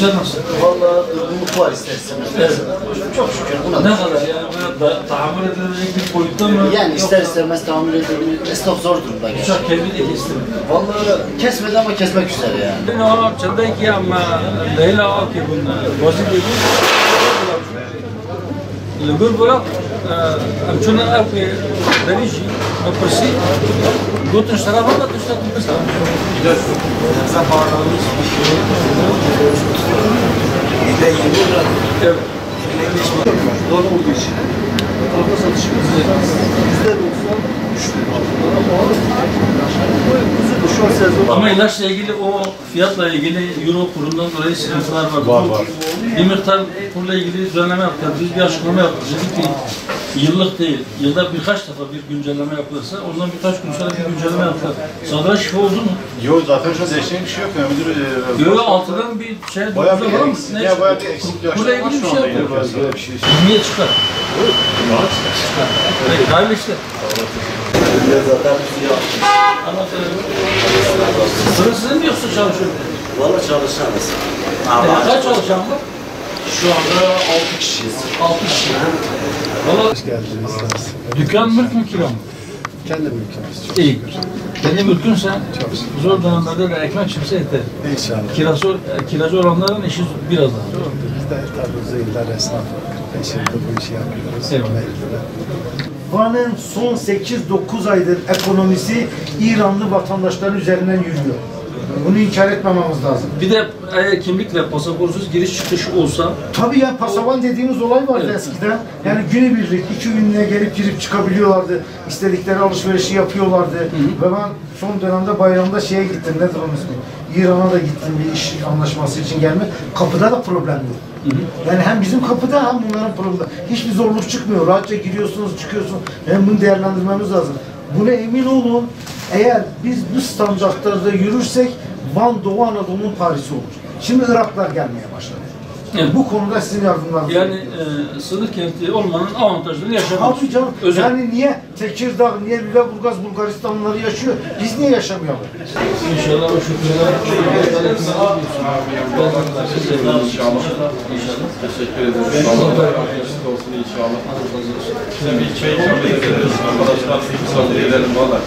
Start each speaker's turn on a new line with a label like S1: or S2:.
S1: İşler nasıl?
S2: Valla durgunluk var isterseniz.
S1: Evet.
S2: Çok şükür buna.
S1: Ne kadar yani böyle tahammül edilebilecek bir boyutta mı?
S2: Yani ister istemez tahammül edebilir. Esnaf zor durumda gerçekten.
S1: Uçak kendi de kesti mi?
S2: Valla kesmedi ama kesmek üzere yani.
S1: No, çaldaki ama Leyla ki bunlar. Basit değil. Lebur bırak. Amçuna abi deriji. Apırsi. Götür şarabı da tuşta tutmuşlar.
S2: Sen bağlanmış bir şey. Bir de 20 lira.
S1: Evet.
S2: Doğru olduğu için. Tarafa satışımız %90 düştü. Şu an sezon.
S1: Ama ilaçla ilgili o fiyatla ilgili euro kurundan dolayı sıkıntılar var.
S3: Var.
S1: Bir miktar kurla ilgili düzenleme yaptık. Biz bir açıklama yaptık. Dedik ki yıllık değil, yılda birkaç defa bir güncelleme yapılırsa ondan birkaç gün sonra bir güncelleme yaptılar. Sadra şifa oldu mu?
S3: Yok zaten şu an değişen bir şey yok ya müdür.
S1: Yok altından bir şey
S3: Bayağı bir
S1: var mı?
S3: eksik. Ya bayağı bir eksiklik
S1: Kurla
S3: yaşlar var
S1: ilgili bir
S3: şu
S1: şey
S3: anda.
S1: yok.
S3: Böyle bir şey.
S1: Niye çıkar? Çıkar. Hayırlı işler.
S2: Zaten bir şey yaptım.
S1: Anlatıyorum. Sırası sizin mi yoksa çalışıyor?
S2: Valla çalışanız.
S1: Kaç çalışan var?
S2: Şu anda 6 kişiyiz.
S1: 6 kişi. Valla
S4: Hoş geldiniz.
S1: dükkan mülk mü kira mı?
S4: Kendi mülkümüz çok
S1: İyi.
S4: şükür.
S1: Kendi mülkünse
S4: Çok şükür.
S1: zor dönemlerde de ekmek çıksa yeter.
S4: İnşallah.
S1: Kiracı olanların işi biraz daha zor.
S4: Biz de tabii uzun yıllar esnaf. 5 yıldır bu işi yapıyoruz.
S1: Evet.
S5: Van'ın son 8-9 aydır ekonomisi İranlı vatandaşların üzerinden yürüyor. Bunu inkar etmememiz lazım.
S1: Bir de eğer kimlikle pasaportsuz giriş çıkış olsa
S5: Tabii ya pasavan dediğimiz olay vardı
S1: Evet.
S5: eskiden. Yani günübirlik 2 günlüğüne gelip girip çıkabiliyorlardı. İstedikleri alışverişi yapıyorlardı. Ve ben son dönemde bayramda şeye gittim. Nedir onun ismi? İran'a da gittim bir iş anlaşması için gelme. Kapıda da problem yok. Yani hem bizim kapıda hem bunların problemi. Hiçbir zorluk çıkmıyor. Rahatça giriyorsunuz, çıkıyorsunuz. Hem bunu değerlendirmemiz lazım. Buna emin olun. Eğer biz bu standartlarda yürürsek Van Doğu Anadolu'nun Paris'i olur. Şimdi Iraklar gelmeye başladı.
S1: Evet.
S5: Bu konuda sizin yardımlarınız.
S1: yani sınır kenti olmanın avantajlarını yaşamak.
S5: Tabii canım.
S1: Özel.
S5: Yani niye Tekirdağ, niye Lüleburgaz, Bulgaristanlıları yaşıyor? Biz niye yaşamayalım?
S1: İnşallah o şükürler.
S3: Teşekkür ederim. Allah razı olsun inşallah. Size bir çay ikram edebiliriz. Arkadaşlar misafir edelim valla.